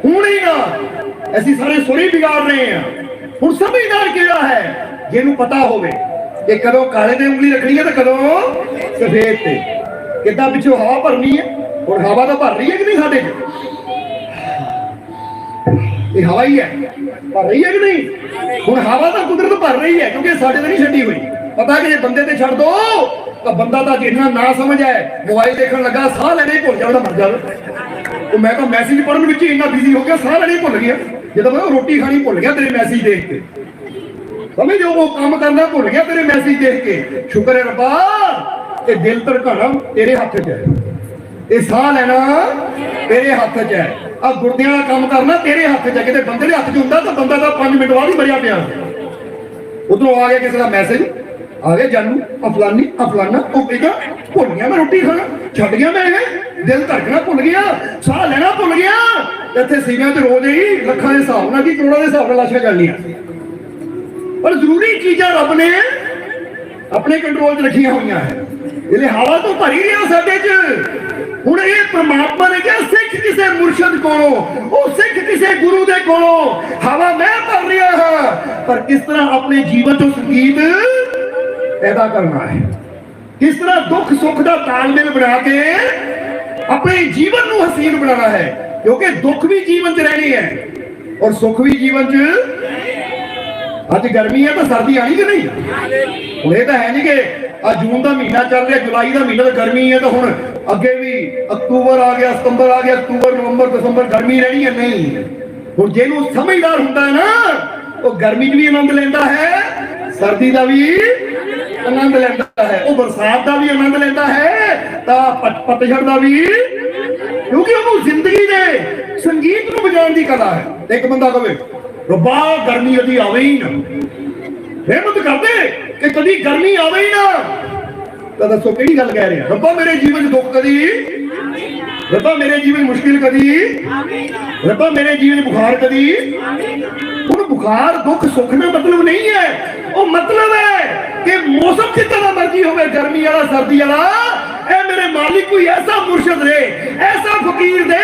ਹੋਣ ਹੀ ਨਾ, ਅਸੀਂ ਸਾਰੇ ਸੁਰ ਹੀ ਵਿਗਾੜ ਰਹੇ ਹਾਂ। ਹੁਣ ਸਮਝਦਾਰ ਕਿਹੜਾ ਹੈ? ਜਿਹਨੂੰ ਪਤਾ ਹੋਵੇ ਕਿ ਕਦੋਂ ਕਾਲੇ ਤੇ ਉਂਗਲੀ ਰੱਖਣੀ ਹੈ ਤੇ ਕਦੋਂ ਸਫੇਦ ਤੇ, ਕਿੱਦਾਂ ਪਿੱਛੋਂ ਹਵਾ ਭਰਨੀ ਹੈ। ਹੁਣ ਹਵਾ ਤਾਂ ਭਰ ਰਹੀ ਹੈ ਕਿ ਨਹੀਂ? ਸਾਡੇ 'ਚ ਇਹ ਹਵਾ ਹੀ ਹੈ, ਭਰ ਰਹੀ ਹੈ ਕਿ ਨਹੀਂ? ਹੁਣ ਹਵਾ ਤਾਂ ਕੁਦਰਤ ਭਰ ਰਹੀ ਹੈ, ਕਿਉਂਕਿ ਸਾਡੇ ਤੇ ਨਹੀਂ ਛੱਡੀ ਹੋਈ। ਪਤਾ ਕਿ ਜੇ ਬੰਦੇ ਤੇ ਛੱਡ ਦੋ ਤਾਂ ਬੰਦਾ ਤਾਂ ਜਿੰਨਾ ਨਾ ਸਮਝ ਹੈ, ਮੋਬਾਈਲ ਦੇਖਣ ਲੱਗਾ ਸਾਹ ਲੈਣੇ ਭੁੱਲ ਜਾਵੇ ਤਾਂ ਮਰ ਜਾਵੇ। ਉਹ ਮੈਂ ਤਾਂ ਮੈਸੇਜ ਪੜ੍ਹਨ ਵਿੱਚ ਇੰਨਾ ਬਿਜ਼ੀ ਹੋ ਗਿਆ, ਸਾਹ ਲੈਣੇ ਭੁੱਲ ਗਿਆ। ਜਦੋਂ ਮੈਂ ਰੋਟੀ ਖਾਣੀ ਭੁੱਲ ਗਿਆ ਤੇਰੇ ਮੈਸੇਜ ਦੇਖ ਕੇ, ਸਮਝੋ ਉਹ ਕੰਮ ਕਰਨਾ ਭੁੱਲ ਗਿਆ ਤੇਰੇ ਮੈਸੇਜ ਦੇਖ ਕੇ। ਸ਼ੁਕਰ ਹੈ ਰੱਬਾ ਇਹ ਦਿਲ ਧੜਕਾਣਾ ਤੇਰੇ ਹੱਥ 'ਚ ਹੈ, ਇਹ ਸਾਹ ਲੈਣਾ ਤੇਰੇ ਹੱਥ 'ਚ ਹੈ, ਆ ਗੁਰਦਿਆਂ ਦਾ ਕੰਮ ਕਰਨਾ ਤੇਰੇ ਹੱਥ 'ਚ ਹੈ। ਕਿਤੇ ਬੰਦੇ ਦੇ ਹੱਥ 'ਚ ਹੁੰਦਾ ਤਾਂ ਬੰਦਾ ਤਾਂ 5 ਮਿੰਟ ਬਾਅਦ ਹੀ ਮਰਿਆ ਪਿਆ। ਉਧਰੋਂ ਆ ਗਿਆ ਕਿਸੇ ਦਾ ਮੈਸੇਜ, ਆ ਗਏ ਜਾਨੂ ਅਫਲਾਨੀ ਅਫਲਾਨਾ, ਉਹ ਕਹਿੰਦਾ ਭੁੱਲ ਗਿਆ ਮੈਂ ਰੋਟੀ ਖਾਣਾ, ਛੱਡ ਗਿਆ ਮੈਂ ਇਹ दिल धड़कना भुल गया, साह लेना भुल गया। इत्थे सीवियां च रोज ही लखां दे हिसाब नाल की करोड़ां दे हिसाब नाल लाशां चलनियां, पर जरूरी चीज़ां रब ने अपने कंट्रोल च रखियां हुई है। इसलिए हवा तो भरी रहा साडे च। हुण ये परमात्मा ने कहा सिख किसी मुर्शद कोलों, वो सिख किसी गुरु दे कोलों, हवा मैं भर रहा हाँ, पर किस तरह अपने जीवन चो संगीत पैदा करना है, किस तरह दुख सुख का तालमेल बना के अपने जीवन को हसीन बनाना है। क्योंकि दुख भी जीवन च रहनी है और सुख भी जीवन च। अज गर्मी है तो सर्दी आनी कि नहीं? हुण ये तो है नहीं कि आज जून का महीना चल रहा, जुलाई का महीना तो गर्मी है, तो हुण अगे भी अक्तूबर आ गया, सितंबर आ गया, अक्तूबर नवंबर दिसंबर गर्मी रहनी है। नहीं, हुण जिहनूं समझदार हुंदा है ना, वो गर्मी च भी आनंद लैंदा है, सर्दी का भी आनंद लेता है, वो बरसात का भी आनंद लेता है, पतझड़ का भी, क्योंकि उन्होंने जिंदगी दे संगीत को बजाने की कला है। एक बंदा कहे रब्बा गर्मी कभी आवे ही ना, हिम्मत कर दे कि कभी गर्मी आवे ही ना, तो दसो किहड़ी गल कह रहे हैं? रब्बा मेरे जीवन दुख कदी, रब्बा मेरे जीवन मुश्किल कदी, रब्बा मेरे जीवन बुखार कदी। हुण बुखार दुख सुख में मतलब नहीं है, वो मतलब है कि मौसम जितना मर्जी हो, गर्मी वाला सर्दी वाला, ऐ मेरे मालिक कोई ऐसा मुर्शद दे, ऐसा फकीर दे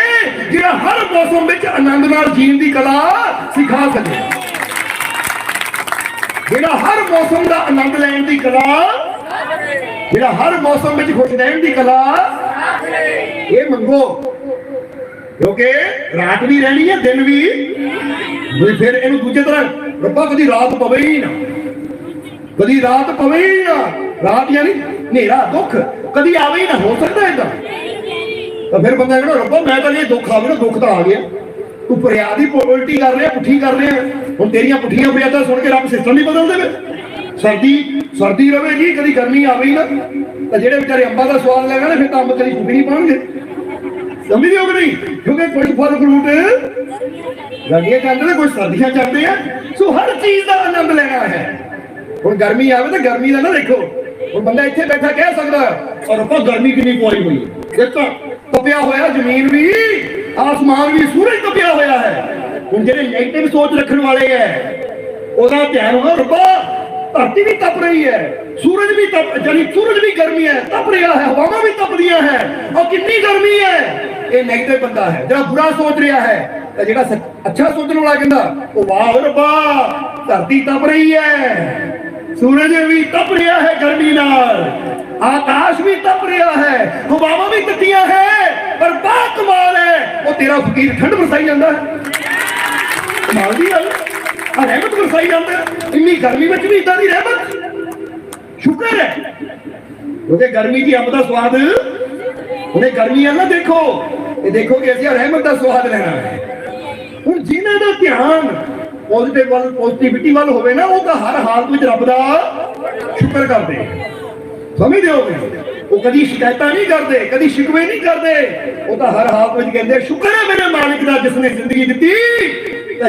जिहड़ा हर मौसम में आनंद नाल जीण दी कला सिखा सके, जिहड़ा हर मौसम का आनंद लैण दी कला, जिहड़ा हर मौसम में खुश रहण दी कला, ये मंगो। क्योंकि रात भी रहनी है, दिन भी, फिर इन दूजे तरह रब्बा कभी रात पवे ही ना, कभी रात पवे ही ना, रात यानी नेरा दुख कभी आवे ही ना, हो सकता है इदा। तो फिर बंदा कहना रब्बा मैं तो ये दुख आवे ना, दुख तो आ गया, तू फरियाद ही उल्टी कर रहे, पुठी कर रहे हैं, हुण तेरियां पुठियां फरियादां सुन के रब सिस्टम नहीं बदल देवे। सर्दी सर्दी रहेगी, कभी गर्मी आवे ही ना, तो जेडे बेचारे अंबा का स्वाद लेगा ना, फिर तो अंब कभी फूटी नहीं पाएंगे, समझ हो कि नहीं? क्योंकि कुछ फल फ्रूट गर्मियां चलते हैं, कुछ सर्दियां चलते हैं, सो हर चीज का आनंद लेना है। हुण गर्मी आवे तो गर्मी का ना देखो, हुण बंदा इत्थे बैठा कह सकदा और ਆਪਾਂ गर्मी कितनी पई हुई है, एक तपिया होया जमीन भी, आसमान भी, सूरज तपिया होया है। हुण जेडे नेगेटिव सोच रखण वाले है, ओदा ध्यान होगा रब्बा धरती भी तप रही है, सूरज भी तप, यानी सूरज भी गर्मी है, तप रहा है, हवावां भी तप रही है, और कितनी गर्मी है। ये नेगेटिव बंदा है, जो बुरा सोच रहा है, तो जो अच्छा सोचने वाला कहता वो वाह रब्बा धरती तप रही है, सूरज भी तप रहा है गर्मी नाल, आकाश भी तप रहा है, हवावां भी तपियां है, पर बात कमाल है वो तेरा फकीर ठंड बरसाई जाता है। कमाल दी गल, रहमत बरसाई जाता है इन्नी गर्मी में भी, इदा दी रहमत शुक्र है। क्योंकि गर्मी की अंब का स्वाद, उन्हें गर्मी है ना, देखो ये देखो कि असं रहमत का स्वाद लेना है। हुण जिन्हां दा ध्यान पॉजिटिव वाल, पॉजिटिविटी वाल होवे ना, वो तो हर हालत में रब दा शुक्र करते, समझ दोगे? वो कभी शिकायत नहीं करते, कभी शिकवे नहीं करते, वो तो हर हालत में कहते शुक्र है मेरे मालिक का जिसने जिंदगी दी,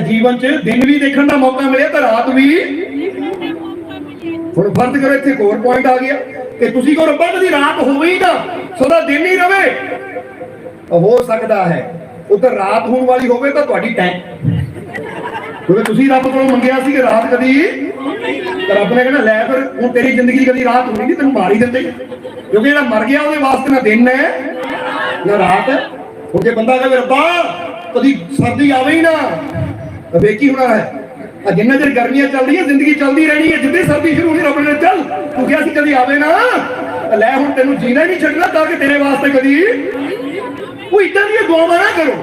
जीवन च दिन भी देखने का मौका मिले तो रात भी। हुण फर्ज करो इत्थे एक होर पॉइंट आ गया कि तुसी को रब्बा कदी रात होवे ही ना, सदा दिन ही रवे, हो सकता है उधर रात होने वाली होवे तो तुहाडी टाइम, क्योंकि तुसी रब कोलों मंगिया सी कि रात कदी, तो रब ने कहना लै फिर हुण तेरी जिंदगी कदी रात होनी नहीं, तैनूं मार ही दिंदे, क्योंकि जिहड़ा मर गया ਉਹਦੇ वास्ते ना दिन है ना रात है। हुण जे बंदा कहे रब्बा कदी सर्दी आवे ही ना, तो वेखी होना है जिन्ना चਿਰ गर्मियां चल रही है जिंदगी चलती रहनी है, जिद्दे सर्दी शुरू होनी रब ने चल तू क्या सी कदी आवे ना, लै हुण तैनूं जीना ही नहीं छड्डना ताकि तेरे वास्ते कदी वो इदां दी दुआवां ना करो।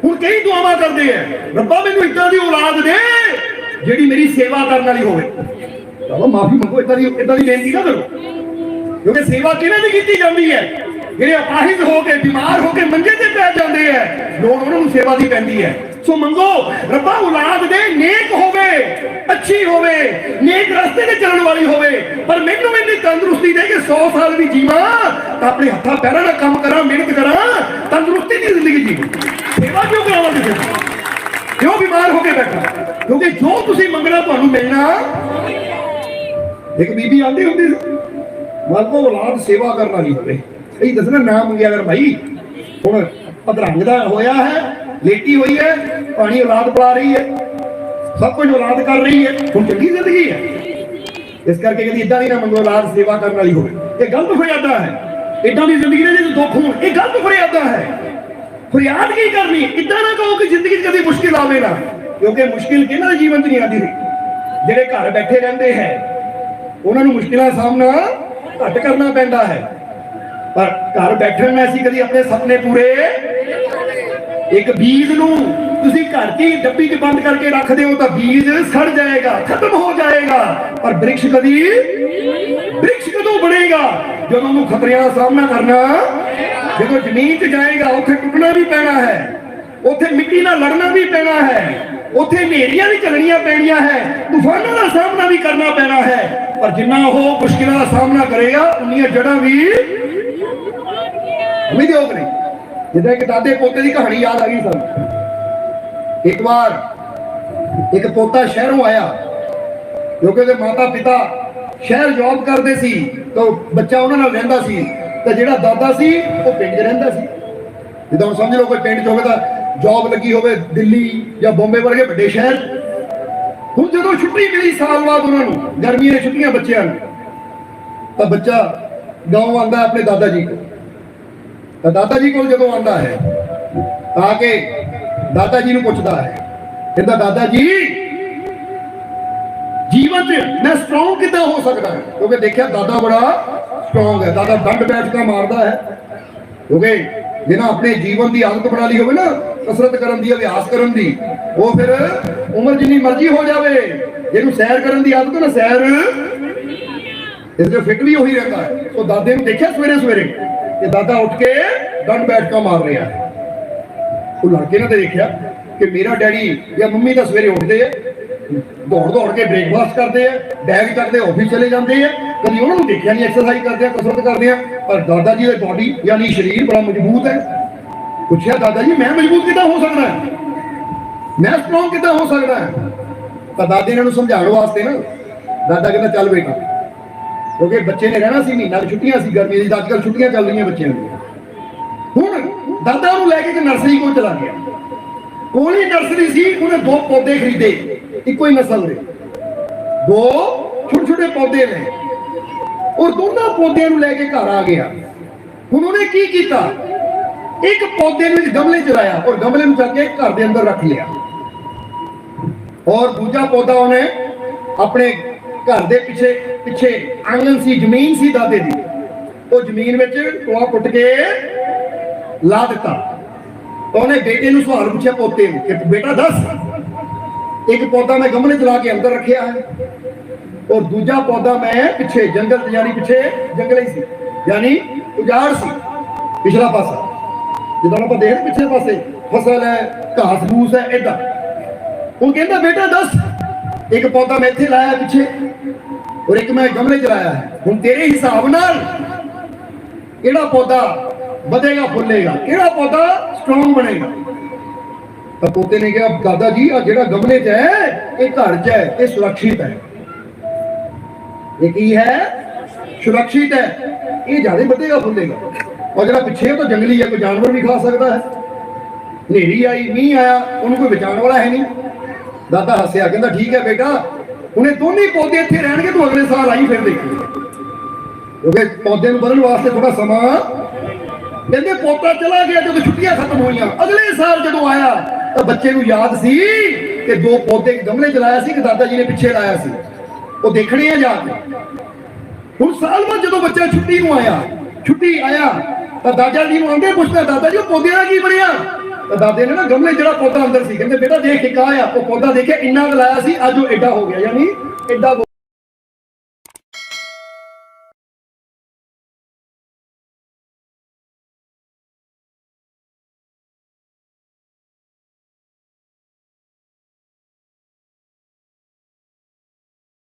हुण कई दुआवां करदे हैं रब्बा मैनूं इदां दी औलाद दे जिहड़ी मेरी सेवा करने वाली होवे, चलो माफी मंगो, इदां दी बेनती ना करो, क्योंकि सेवा किहने दी कीती जांदी है, ਜਿਹੜੇ ਅਪਾਹਿਜ ਹੋ ਕੇ ਬਿਮਾਰ ਹੋ ਕੇ ਮੰਜੇ ਤੇ ਪੈ ਜਾਂਦੇ ਐ, ਲੋੜ ਉਹਨਾਂ ਨੂੰ ਸੇਵਾ ਦੀ ਪੈਂਦੀ ਹੈ। ਸੋ ਮੰਗੋ ਰੱਬਾ ਔਲਾਦ ਦੇ ਨੇਕ ਹੋਵੇ, ਅੱਛੀ ਹੋਵੇ, ਨੇਕ ਰਸਤੇ ਤੇ ਚੱਲਣ ਵਾਲੀ ਹੋਵੇ, ਪਰ ਮੈਨੂੰ ਇੰਨੀ ਤੰਦਰੁਸਤੀ ਦੇ ਕਿ 100 ਸਾਲ ਵੀ ਜੀਵਾਂ ਤਾਂ ਆਪਣੇ ਹੱਥਾਂ ਪੈਰਾਂ ਨਾਲ ਕੰਮ ਕਰਾਂ, ਮਿਹਨਤ ਕਰਾਂ, ਤੰਦਰੁਸਤੀ ਦੀ ਜ਼ਿੰਦਗੀ ਜੀਵਾਂ। ਸੇਵਾ ਕਿਉਂ ਕਰਾਵਾਂ ਕਿਸੇ ਦੀ, ਕਿਉਂ ਬਿਮਾਰ ਹੋ ਕੇ ਬੈਠਾ, ਕਿਉਂਕਿ ਜੋ ਤੁਸੀਂ ਮੰਗਣਾ ਤੁਹਾਨੂੰ ਮਿਲਣਾ। ਇੱਕ ਬੀਬੀ ਆਂਦੀ ਹੁੰਦੀ ਸੀ ਮੰਨ ਲਓ ਔਲਾਦ ਸੇਵਾ ਕਰਨ ਵਾਲੀ ਹੋਵੇ, यही दसना ना मंगे अगर भाई ਹੁਣ ਅਧਰੰਗ ਦਾ ਹੋਇਆ ਹੈ, ਲੇਟੀ ਹੋਈ ਹੈ, ਪਾਣੀ ਔਲਾਦ ਪਿਲਾ ਰਹੀ ਹੈ, ਸਭ ਕੁਝ ਔਲਾਦ ਕਰ ਰਹੀ ਹੈ, ਹੁਣ ਚੰਗੀ ਜ਼ਿੰਦਗੀ ਹੈ। ਇਸ ਕਰਕੇ ਕਹਿੰਦੀ ਇਦਾਂ ਦੀ ਨਾ ਮੰਗੋ ਔਲਾਦ ਸੇਵਾ ਕਰਨ ਵਾਲੀ ਹੋਵੇ, ਇਹ ਗਲਤ ਫਰਿਆਦਾ ਹੈ। ਇਦਾਂ ਦੀ ਜ਼ਿੰਦਗੀ ਦੇ ਵਿੱਚ ਦੁੱਖ ਹੋਣ, ਇਹ ਗਲਤ ਫਰਿਆਦਾ ਹੈ। ਫਰਿਆਦ ਕੀ ਕਰਨੀ, ਇਦਾਂ ਨਾ ਕਹੋ ਕਿ ਜ਼ਿੰਦਗੀ 'ਚ ਕਦੀ ਮੁਸ਼ਕਿਲ ਆਵੇ ਨਾ, ਕਿਉਂਕਿ ਮੁਸ਼ਕਿਲ ਕਿਹਨਾਂ ਦੇ ਜੀਵਨ 'ਚ ਨਹੀਂ ਆਉਂਦੀ। ਜਿਹੜੇ ਘਰ ਬੈਠੇ ਰਹਿੰਦੇ ਹੈ ਉਹਨਾਂ ਨੂੰ ਮੁਸ਼ਕਿਲਾਂ ਦਾ ਸਾਹਮਣਾ ਘੱਟ ਕਰਨਾ ਪੈਂਦਾ ਹੈ, ਪਰ ਘਰ ਬੈਠਣ ਨਾਲ ਅਸੀਂ ਕਦੀ ਆਪਣੇ ਸੁਪਨੇ ਪੂਰੇ। ਇੱਕ ਬੀਜ ਨੂੰ ਤੁਸੀਂ ਘਰ ਦੀ ਡੱਬੀ 'ਚ ਬੰਦ ਕਰਕੇ ਰੱਖਦੇ ਹੋ ਤਾਂ ਬੀਜ ਸੜ ਜਾਏਗਾ, ਖਤਮ ਹੋ ਜਾਏਗਾ, ਪਰ ਬ੍ਰਿਕਸ਼ ਕਦੋਂ ਬਣੇਗਾ? ਜਦੋਂ ਉਹਨੂੰ ਖਤਰਿਆਂ ਦਾ ਸਾਹਮਣਾ ਕਰਨਾ, ਜਦੋਂ ਜ਼ਮੀਨ 'ਚ ਜਾਏਗਾ ਉੱਥੇ ਟੁੱਟਣਾ ਵੀ ਪੈਣਾ ਹੈ, ਉੱਥੇ ਮਿੱਟੀ ਨਾਲ ਲੜਨਾ ਵੀ ਪੈਣਾ ਹੈ, ਉੱਥੇ ਹਨੇਰੀਆਂ ਵੀ ਚੱਲਣੀਆਂ ਪੈਣੀਆਂ ਹੈ, ਤੂਫਾਨਾਂ ਦਾ ਸਾਹਮਣਾ ਵੀ ਕਰਨਾ ਪੈਣਾ ਹੈ। ਪਰ ਜਿੰਨਾ ਉਹ ਮੁਸ਼ਕਿਲਾਂ ਦਾ ਸਾਹਮਣਾ ਕਰੇਗਾ ਉਨੀਆਂ ਜੜ੍ਹਾਂ ਵੀ ਉਮੀਦਯੋਗ ਨਹੀਂ। ਜਿੱਦਾਂ ਕਿ ਦਾਦੇ ਪੋਤੇ ਦੀ ਕਹਾਣੀ ਯਾਦ ਆ ਗਈ ਸਾਨੂੰ। ਇੱਕ ਵਾਰ ਇੱਕ ਪੋਤਾ ਸ਼ਹਿਰੋਂ ਆਇਆ, ਕਿਉਂਕਿ ਉਹਦੇ ਮਾਤਾ ਪਿਤਾ ਸ਼ਹਿਰ ਜੌਬ ਕਰਦੇ ਸੀ ਤਾਂ ਬੱਚਾ ਉਹਨਾਂ ਨਾਲ ਰਹਿੰਦਾ ਸੀ, ਤੇ ਜਿਹੜਾ ਦਾਦਾ ਸੀ ਉਹ ਪਿੰਡ 'ਚ ਰਹਿੰਦਾ ਸੀ। ਜਿੱਦਾਂ ਹੁਣ ਸਮਝ ਲਓ ਕੋਈ ਪਿੰਡ 'ਚ ਹੋਵੇ ਤਾਂ ਜੌਬ ਲੱਗੀ ਹੋਵੇ ਦਿੱਲੀ ਜਾਂ ਬੰਬੇ ਵਰਗੇ ਵੱਡੇ ਸ਼ਹਿਰ। ਹੁਣ ਜਦੋਂ ਛੁੱਟੀ ਮਿਲੀ ਸਾਲ ਬਾਅਦ ਉਹਨਾਂ ਨੂੰ, ਗਰਮੀਆਂ ਦੀਆਂ ਛੁੱਟੀਆਂ ਬੱਚਿਆਂ ਨੂੰ, ਤਾਂ ਬੱਚਾ ਗਾँव ਆਉਂਦਾ ਆਪਣੇ ਦਾਦਾ ਜੀ ਕੋਲ। ਤਾਂ ਦਾਦਾ ਜੀ ਕੋਲ ਜਦੋਂ ਆਉਂਦਾ ਹੈ ਆ ਕੇ ਦਾਦਾ ਜੀ ਨੂੰ ਪੁੱਛਦਾ ਹੈ, ਕਹਿੰਦਾ ਦਾਦਾ ਜੀ ਜੀਵਨ 'ਚ ਮੈਂ ਸਟਰੋਂਗ ਕਿੱਦਾਂ ਹੋ ਸਕਦਾ? ਕਿਉਂਕਿ ਦੇਖਿਆ ਦਾਦਾ ਬੜਾ ਸਟਰੋਂਗ ਹੈ, ਦਾਦਾ ਦੰਡ ਬੈਠਕਾਂ ਮਾਰਦਾ ਹੈ। ਕਿਉਂਕਿ ਜਿਹਨਾਂ ਆਪਣੇ ਜੀਵਨ ਦੀ ਆਦਤ ਬਣਾ ਲਈ ਹੋਵੇ ਨਾ ਕਸਰਤ ਕਰਨ ਦੀ, ਅਭਿਆਸ ਕਰਨ ਦੀ, ਉਹ ਫਿਰ ਉਮਰ ਜਿੰਨੀ ਮਰਜ਼ੀ ਹੋ ਜਾਵੇ, ਜਿਹਨੂੰ ਸੈਰ ਕਰਨ ਦੀ ਆਦਤ ਨਾ ਸੈਰ, ਇਸ ਦੇ ਫਿੱਟ ਵੀ ਉਹੀ ਰਹਿੰਦਾ ਹੈ। ਉਹ ਦਾਦੇ ਨੂੰ ਦੇਖਿਆ ਸਵੇਰੇ ਸਵੇਰੇ ਕਿ ਦਾਦਾ ਉੱਠ ਕੇ ਦੰਡ ਬੈਠਕਾਂ ਮਾਰ ਰਿਹਾ ਹੈ। ਉਹ ਲੜਕੇ ਨੇ ਦੇਖਿਆ ਕਿ ਮੇਰਾ ਡੈਡੀ ਜਾਂ ਮੰਮੀ ਤਾਂ ਸਵੇਰੇ ਉੱਠਦੇ ਆ, ਦੌੜ ਕੇ ਬ੍ਰੇਕਫਾਸਟ ਕਰਦੇ ਆ, ਬੈਗ ਚੱਕਦੇ ਆਫਿਸ ਚਲੇ ਜਾਂਦੇ ਆ, ਕਦੀ ਉਹਨਾਂ ਨੂੰ ਦੇਖਿਆ ਨਹੀਂ ਐਕਸਰਸਾਈਜ਼ ਕਰਦੇ ਆ, ਕਸਰਤ ਕਰਦੇ ਆ। ਪਰ ਦਾਦਾ ਜੀ ਦੀ ਬਾਡੀ ਯਾਨੀ ਸਰੀਰ ਬੜਾ ਮਜ਼ਬੂਤ ਹੈ। ਪੁੱਛਿਆ ਦਾਦਾ ਜੀ ਮੈਂ ਮਜ਼ਬੂਤ ਕਿੱਦਾਂ ਹੋ ਸਕਦਾ, ਮੈਂ ਸਟਰੋਂਗ ਕਿੱਦਾਂ ਹੋ ਸਕਦਾ? ਤਾਂ ਦਾਦੇ ਨੇ ਨੂੰ ਸਮਝਾਉਣ ਵਾਸਤੇ ਨਾ ਦਾਦਾ ਕਹਿੰਦਾ ਚੱਲ ਬੇਟਾ, ਕਿਉਂਕਿ ਬੱਚੇ ਨੇ ਰਹਿਣਾ ਸੀ ਮਹੀਨਾ, ਛੁੱਟੀਆਂ ਸੀ ਗਰਮੀ ਦੀ, ਅੱਜ ਕੱਲ੍ਹ ਛੁੱਟੀਆਂ ਚੱਲ ਰਹੀਆਂ ਬੱਚਿਆਂ ਦੀਆਂ। ਹੁਣ ਦਾਦਾ ਉਹਨੂੰ ਲੈ ਕੇ ਨਰਸਰੀ ਕੋਲ ਚਲਾ ਗਿਆ। ਕੋਲ ਹੀ ਨਰਸਰੀ ਸੀ, ਉਹਨੇ 2 ਪੌਦੇ ਖਰੀਦੇ ਇੱਕੋ ਹੀ ਨਸਲ ਦੇ, 2 ਛੋਟੇ ਪੌਦੇ ਨੇ। ਉਹ ਦੋਨਾਂ ਪੌਦਿਆਂ ਨੂੰ ਲੈ ਕੇ ਘਰ ਆ ਗਿਆ। ਹੁਣ ਉਹਨੇ ਕੀ ਕੀਤਾ, ਇੱਕ ਪੌਦੇ ਨੂੰ ਗਮਲੇ ਚ ਲਾਇਆ ਔਰ ਗਮਲੇ ਨੂੰ ਚੱਕ ਕੇ ਘਰ ਦੇ ਅੰਦਰ ਰੱਖ ਲਿਆ, ਔਰ ਦੂਜਾ ਪੌਦਾ ਉਹਨੇ ਆਪਣੇ ਘਰ ਦੇ ਪਿੱਛੇ ਆਂਗਨ ਸੀ, ਜ਼ਮੀਨ ਸੀ ਦਾਦੇ ਦੀ, ਉਹ ਜ਼ਮੀਨ ਵਿੱਚ ਟੋਆ ਪੁੱਟ ਕੇ ਲਾ ਦਿੱਤਾ। ਉਹਨੇ ਬੇਟੇ ਨੂੰ ਸਵਾਲ ਪੁੱਛਿਆ ਪੋਤੇ ਨੂੰ ਕਿ ਬੇਟਾ ਦੱਸ, ਇੱਕ ਪੌਦਾ ਮੈਂ ਗਮਲੇ ਚ ਲਾ ਕੇ ਅੰਦਰ ਰੱਖਿਆ ਹੈ ਔਰ ਦੂਜਾ ਪੌਦਾ ਮੈਂ ਪਿੱਛੇ ਜੰਗਲ, ਯਾਨੀ ਪਿੱਛੇ ਜੰਗਲ ਹੀ ਸੀ, ਯਾਨੀ ਉਜਾੜ ਸੀ ਪਿਛਲਾ ਪਾਸਾ, ਜਿੱਦਾਂ ਆਪਾਂ ਦੇਖਦੇ ਪਿਛਲੇ ਪਾਸੇ ਫਸਲ ਹੈ, ਘਾਸ ਫੂਸ ਹੈ, ਏਦਾਂ। ਉਹ ਕਹਿੰਦਾ ਬੇਟਾ ਦੱਸ, ਇੱਕ ਪੌਦਾ ਮੈਂ ਇੱਥੇ ਲਾਇਆ ਪਿੱਛੇ ਔਰ ਇੱਕ ਮੈਂ ਗਮਲੇ ਚ ਲਾਇਆ ਹੈ, ਹੁਣ ਤੇਰੇ ਹਿਸਾਬ ਨਾਲ ਕਿਹੜਾ ਪੌਦਾ ਵਧੇਗਾ ਫੁੱਲੇਗਾ, ਕਿਹੜਾ ਪੌਦਾ ਸਟਰੋਂਗ ਬਣੇਗਾ? ਤਾਂ ਪੋਤੇ ਨੇ ਕਿਹਾ ਦਾਦਾ ਜੀ ਆ ਜਿਹੜਾ ਗਮਲੇ 'ਚ ਹੈ ਇਹ ਘਰ 'ਚ ਹੈ, ਇਹ ਸੁਰੱਖਿਅਤ ਹੈ। ਇਹ ਕੀ ਹੈ? ਸੁਰੱਖਿਅਤ ਹੈ, ਇਹ ਜ਼ਿਆਦਾ ਵਧੇਗਾ ਫੁੱਲੇਗਾ। ਔਰ ਜਿਹੜਾ ਪਿੱਛੇ ਉਹ ਤਾਂ ਜੰਗਲੀ ਹੈ, ਕੋਈ ਜਾਨਵਰ ਵੀ ਖਾ ਸਕਦਾ ਹੈ। ਹਨੇਰੀ ਆਈ, ਮੀਂਹ ਆਇਆ, ਉਹਨੂੰ ਕੋਈ ਬਚਾਉਣ ਵਾਲਾ ਹੈ ਨਹੀਂ। ਦਾਦਾ ਹੱਸਿਆ, ਕਹਿੰਦਾ ਠੀਕ ਹੈ ਬੇਟਾ, ਹੁਣ ਇਹ ਦੋਨੇ ਪੌਦੇ ਇੱਥੇ ਰਹਿਣਗੇ, ਤੂੰ ਅਗਲੇ ਸਾਲ ਆਈ ਫਿਰ ਦੇਖੀ, ਕਿਉਂਕਿ ਪੌਦੇ ਨੂੰ ਵਧਣ ਵਾਸਤੇ ਥੋੜਾ ਸਮਾਂ। ਕਹਿੰਦੇ ਪੌਦਾ ਚਲਾ ਗਿਆ ਜਦੋਂ ਛੁੱਟੀਆਂ ਖਤਮ ਹੋਈਆਂ, ਅਗਲੇ ਸਾਲ ਜਦੋਂ ਆਇਆ ਤਾਂ ਬੱਚੇ ਨੂੰ ਯਾਦ ਸੀ ਕਿ 2 ਪੌਦੇ ਗਮਲੇ ਚ ਲਾਇਆ ਸੀ ਕਿ ਦਾਦਾ ਜੀ ਨੇ ਪਿੱਛੇ ਲਾਇਆ ਸੀ, ਉਹ ਦੇਖਣੇ ਆ ਜਾ ਕੇ। ਹੁਣ ਸਾਲ ਬਾਅਦ ਜਦੋਂ ਬੱਚਾ ਛੁੱਟੀ ਆਇਆ ਤਾਂ ਦਾਦਾ ਜੀ ਨੂੰ ਆਂਦੇ ਪੁੱਛਦਾ, ਦਾਦਾ ਜੀ ਉਹ ਪੌਦਿਆਂ ਦਾ ਕੀ ਬਣਿਆ? ਤਾਂ ਦਾਦੇ ਨੇ ਨਾ ਗਮਲੇ ਜਿਹੜਾ ਪੌਦਾ ਅੰਦਰ ਸੀ, ਕਹਿੰਦੇ ਬੇਟਾ ਦੇਖ ਇੱਕ ਆਇਆ, ਉਹ ਪੌਦਾ ਦੇਖਿਆ ਇੰਨਾ ਕੁ ਲਾਇਆ ਸੀ, ਅੱਜ ਉਹ ਐਡਾ ਹੋ ਗਿਆ, ਯਾਨੀ ਐਡਾ।